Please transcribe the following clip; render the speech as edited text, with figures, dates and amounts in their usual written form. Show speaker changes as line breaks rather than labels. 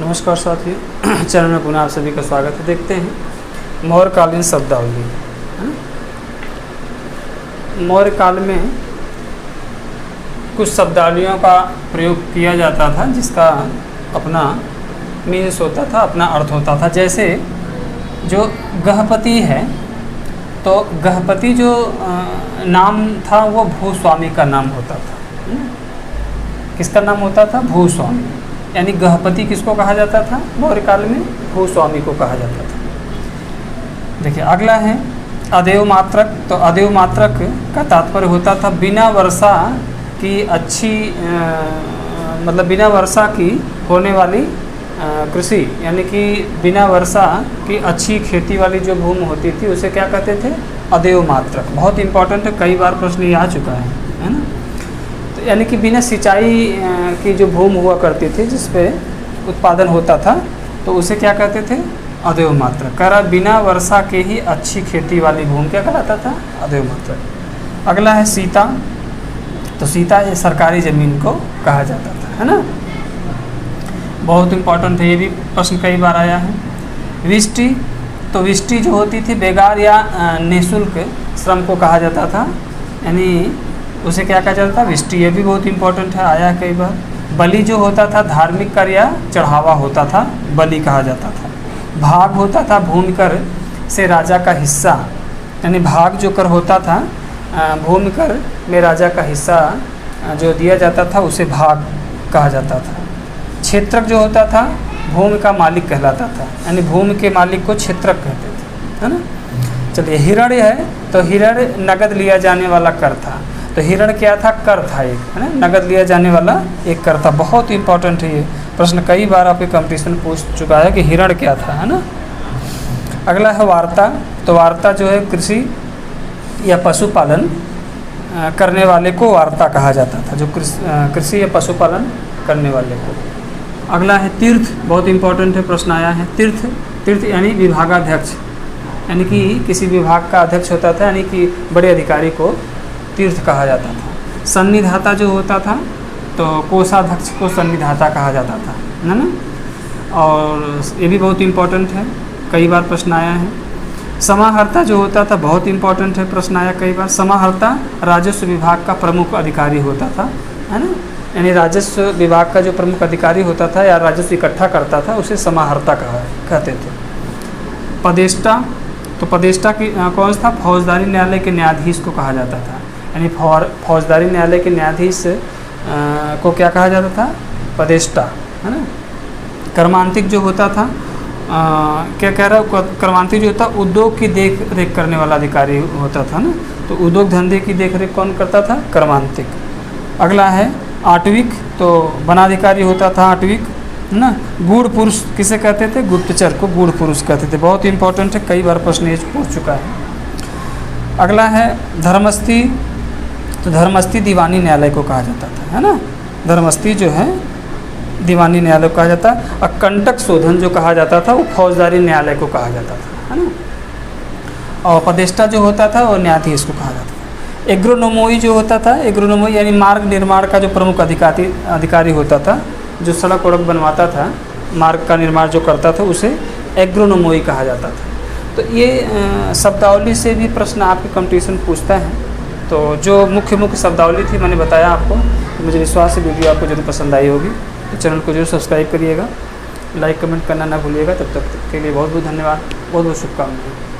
नमस्कार साथियों, चैनल में पुनः आप सभी का स्वागत है। देखते हैं मौर्यकालीन शब्दावली। मौर्य काल में कुछ शब्दावलियों का प्रयोग किया जाता था जिसका अपना मीन्स होता था, अपना अर्थ होता था। जैसे जो गहपति है, तो गहपति जो नाम था वो भूस्वामी का नाम होता था। किसका नाम होता था? भूस्वामी। यानी गहपति किसको कहा जाता था? मौर्य काल में भूस्वामी को कहा जाता था। देखिए अगला है अदेव मात्रक। तो अदेव मात्रक का तात्पर्य होता था बिना वर्षा की अच्छी मतलब बिना वर्षा की होने वाली कृषि, यानी कि बिना वर्षा की अच्छी खेती वाली जो भूमि होती थी उसे क्या कहते थे? अदेव मात्रक। बहुत इंपॉर्टेंट है, कई बार प्रश्न ये आ चुका है ना। तो यानी कि बिना सिंचाई की जो भूमि हुआ करती थी जिस पे उत्पादन होता था, तो उसे क्या कहते थे? अदेव मात्रक। कह रहा बिना वर्षा के ही अच्छी खेती वाली भूमि क्या कहलाता था? अदेव मात्रक। अगला है सीता। तो सीता ये सरकारी ज़मीन को कहा जाता था, है ना। बहुत इंपॉर्टेंट है, ये भी प्रश्न कई बार आया है। विष्टि। तो विष्टि जो होती थी बेगार या निःशुल्क श्रम को कहा जाता था, यानी उसे क्या कहा जाता था? विष्टि। ये भी बहुत इंपॉर्टेंट है, आया है कई बार। बलि जो होता था धार्मिक कर या चढ़ावा होता था, बलि कहा जाता था। भाग होता था भूमि कर से राजा का हिस्सा, यानी भाग जो कर होता था भूमि कर में राजा का हिस्सा जो दिया जाता था उसे भाग कहा जाता था। क्षेत्रक जो होता था भूमि का मालिक कहलाता था, यानी भूमि के मालिक को क्षेत्रक कहते थे, है ना। चलिए हिरण्य है। तो हिरण्य नगद लिया जाने वाला कर था। तो हिरण क्या था? कर था एक, है ना, नगद लिया जाने वाला एक कर था। बहुत इंपॉर्टेंट है ये प्रश्न, कई बार आपके कंपटीशन पूछ चुका है कि हिरण क्या था, है ना। अगला है वार्ता। तो वार्ता जो है कृषि या पशुपालन करने वाले को वार्ता कहा जाता था, जो कृषि या पशुपालन करने वाले को। अगला है तीर्थ। बहुत इंपॉर्टेंट है, प्रश्न आया है। तीर्थ। तीर्थ यानी विभागाध्यक्ष, यानी कि किसी विभाग का अध्यक्ष होता था, यानी कि बड़े अधिकारी को तीर्थ कहा जाता था। सन्निधाता जो होता था, तो कोषाध्यक्ष को सन्निधाता कहा जाता था, है ना। और ये भी बहुत इंपॉर्टेंट है, कई बार प्रश्न आया है। समाहर्ता जो होता था, बहुत इंपॉर्टेंट है, प्रश्न आया कई बार। समाहर्ता राजस्व विभाग का प्रमुख अधिकारी होता था, है ना, यानी राजस्व विभाग का जो प्रमुख अधिकारी होता था या राजस्व इकट्ठा करता था उसे समाहर्ता कहते थे। पदेष्टा। तो पदेष्टा की कौन सा था? फौजदारी न्यायालय के न्यायाधीश को कहा जाता था, यानी फौजदारी न्यायालय के न्यायाधीश को क्या कहा जाता था? पदेष्टा, है ना। कर्मांतिक जो होता था क्या कह रहा हूँ? कर्मांतिक जो होता उद्योग की देख रेख करने वाला अधिकारी होता था ना। तो उद्योग धंधे की देख रेख कौन करता था? कर्मांतिक। अगला है आटविक। तो वनाधिकारी होता था आटविक, है ना। गूढ़ पुरुष किसे कहते थे? गुप्तचर को गूढ़ पुरुष कहते थे। बहुत इंपॉर्टेंट है, कई बार प्रश्न ये पूछ चुका है। अगला है धर्मस्थी। तो धर्मस्थी दीवानी न्यायालय को कहा जाता था, है ना। धर्मस्थी जो है दीवानी न्यायालय को कहा जाता। और कंटक शोधन जो कहा जाता था वो फौजदारी न्यायालय को कहा जाता था, है ना। और पदेष्टा जो होता था वो न्यायाधीश को कहा जाता था। एग्रोनोमोई जो होता था, एग्रोनोमोई यानी मार्ग निर्माण का जो प्रमुख अधिकारी होता था, जो सड़क वड़क बनवाता था, मार्ग का निर्माण जो करता था उसे एग्रोनोमोई कहा जाता था। तो ये शब्दावली से भी प्रश्न आपके कंपटीशन पूछता है। तो जो मुख्य शब्दावली थी मैंने बताया आपको। तो मुझे विश्वास है वीडियो आपको जरूर पसंद आई होगी। तो चैनल को जरूर सब्सक्राइब करिएगा, लाइक कमेंट करना ना भूलिएगा। तब तक के लिए बहुत बहुत धन्यवाद, बहुत बहुत शुभकामनाएं।